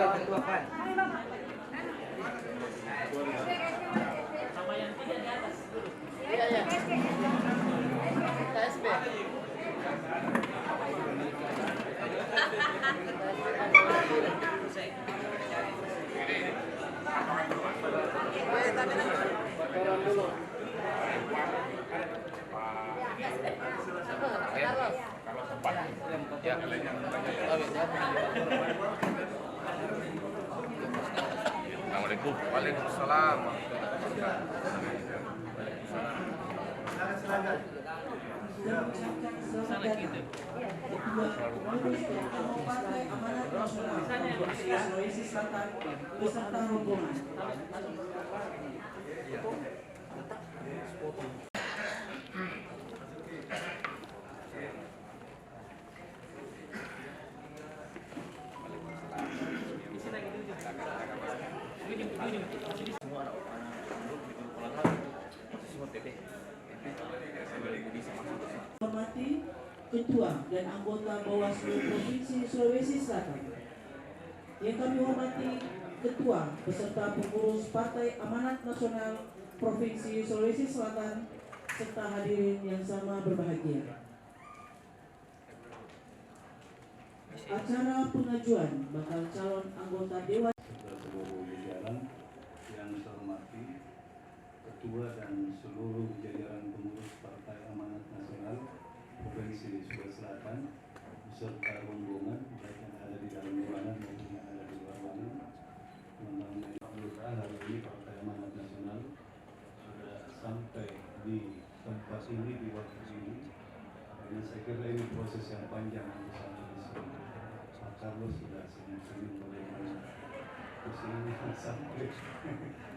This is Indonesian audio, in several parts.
Kalau ketua PAN. Sama yang tiga di atas dulu. Iya, iya. KSB. Assalamualaikum. Waalaikumsalam. Sana gitu. Partai Amanat Nasional Provinsi Sulawesi Selatan beserta rombongan. Hormati Ketua dan anggota Bawaslu Provinsi Sulawesi Selatan. Yang kami hormati Ketua beserta pengurus Partai Amanat Nasional Provinsi Sulawesi Selatan serta hadirin yang sama berbahagia. Acara pengajuan bakal calon anggota Dewan seluruh jajaran yang saya hormati Ketua dan seluruh jajaran pengurus Partai Amanat Nasional Provinsi Sulawesi Selatan beserta rombongan baik yang ada di dalam ruangan maupun yang ada di luar ruangan. Teman-teman anggota hari ini Partai Amanat Nasional sudah sampai di tempat ini di waktu ini. Karena saya kira ini proses yang panjang untuk sampai di sini. Pak Carlos sudah senyum-senyum bagaimana kesini sampai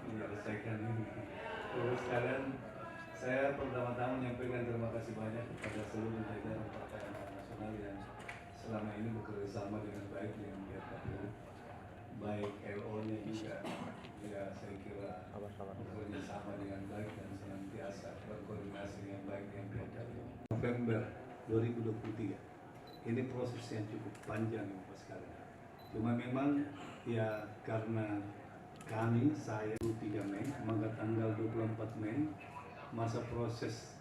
menyelesaikan ini. Terus sekalian saya pertama-tama menyampaikan terima kasih banyak kepada seluruh jajaran Partai Amanat Nasional yang selama ini bekerja sama dengan baik dengan pihak KPU, baik LO-nya juga, ya saya kira bekerja sama dengan baik dan senantiasa berkoordinasi dengan baik dengan pihak KPU. November 2023. Ini proses yang cukup panjang ya Pak sekalian. Cuma memang ya karena saya 3 Mei, maka tanggal 24 Mei masa proses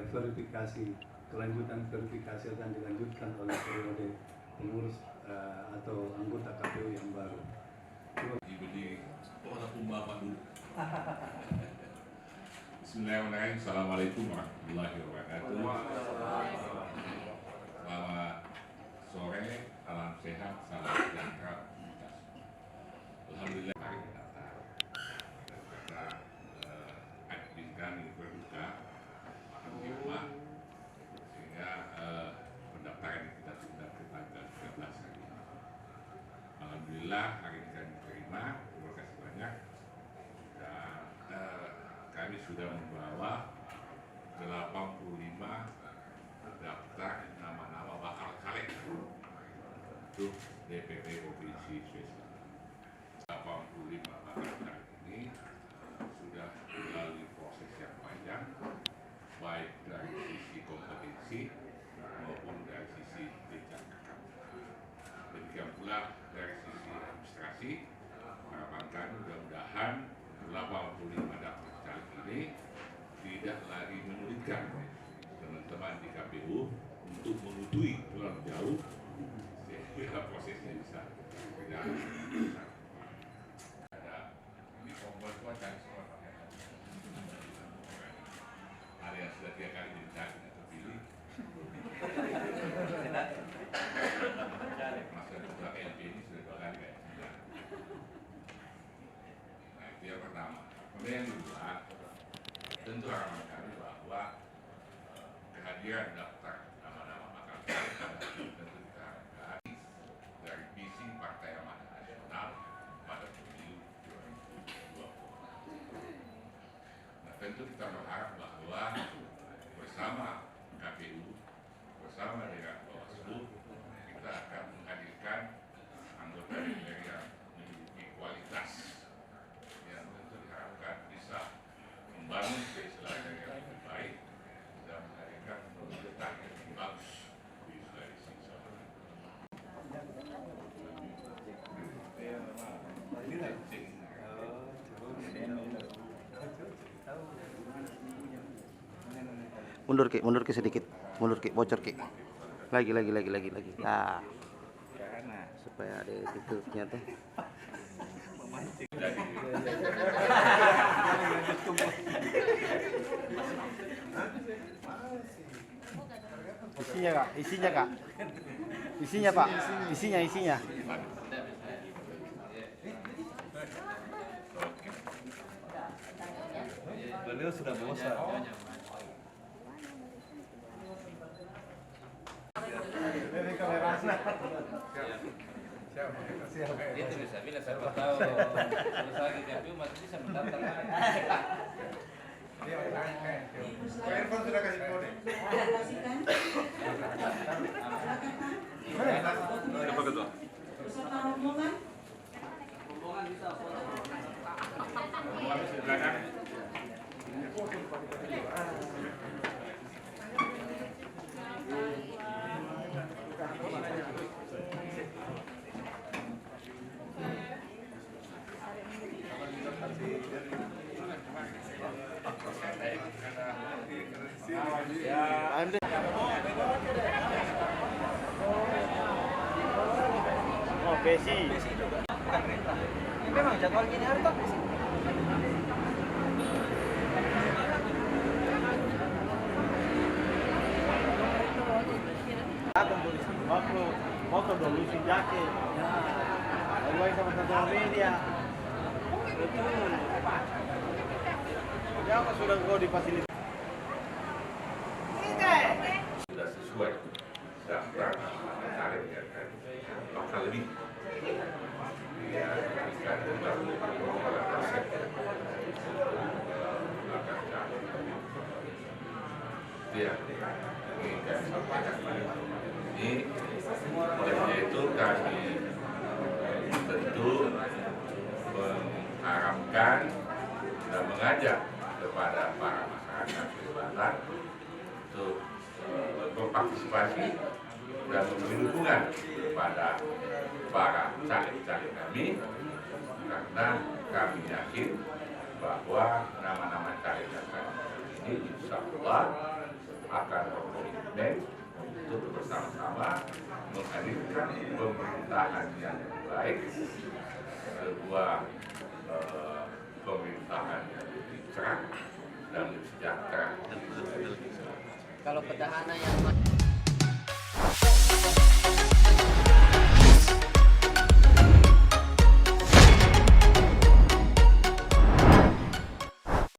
verifikasi, kelanjutan verifikasi akan dilanjutkan oleh periode pengurus atau anggota KPU yang baru. Diberi orang pembawa dulu. Bismillahirrahmanirrahim. Assalamualaikum warahmatullahi wabarakatuh. Selamat sore, salam sehat, salam sejahtera. Alhamdulillah hari ini datang. Kita adminkan berbuka, alhamdulillah, sehingga pendaftaran kita sudah ke tanggal 13 hari ini. Alhamdulillah hari ini kami terima, terima kasih banyak. Dan kami sudah membawa 85 daftar nama-nama bakal caleg untuk DPP Provinsi Sulawesi. 85 bakal caleg ini sudah melalui proses yang panjang, baik dari sisi kompetensi maupun dari sisi jejak rekam. Demikian pula dari sisi administrasi, harapan kami mudah-mudahan 85 daftar caleg ini tidak lagi menyulitkan teman-teman di KPU untuk menuju terlalu jauh sehingga prosesnya bisa tidak ada di komponen dan semua ada yang sudah 3 kali jadi tidak terpilih masuk ketua LP ini sudah 2 kali kayak tidak. Nah itu yang pertama. Kemudian yang kedua, tentu harapan kami bahwa kehadiran daftar nama-nama bakal caleg tentu kita harapkan dari visi Partai Amanat Nasional pada pemilu 2020. Nah tentu kita berharap bahwa bersama KPU, bersama dengan Bawaslu, kita akan menghadirkan anggota DPR yang memiliki kualitas yang tentu diharapkan bisa membangun keislaman yang lebih baik dan menghadirkan pemerintahan yang lebih bagus di Sulawesi Selatan. mundur ke sedikit, bocor ki. Lagi. Nah, supaya ada tutupnya teh. Isinya kak. Isinya pak. Isinya. Beliau sudah bosan. Itu bisa bila siapa tahu terus lagi KPU masih bisa mendaftar lagi. Handphone sudah kasih kode. Silakan Pak. Apa ketua? Beserta rombongan. Silakan. Oh, besi. Memang jadwal gini hari toh. Foto dong, lusin jaket. Lalu sama tentang media. Betul. Siapa sudah kau difasilitasi? Sudah sesuai daftar tarif ya kan, bakal lebih ya kan baru berapa persen akan capai ya ini kan sampaikan ini oleh itu kami tentu mengharapkan dan mengajak kepada para masyarakat Selatan untuk berpartisipasi dan memberi dukungan kepada para caleg-caleg kami karena kami yakin bahwa nama-nama caleg ini insya Allah akan berkomitmen untuk bersama-sama menghadirkan pemerintahan yang baik, sebuah pemerintahan yang lebih cerah dan lebih sejahtera. Kalau petahana yang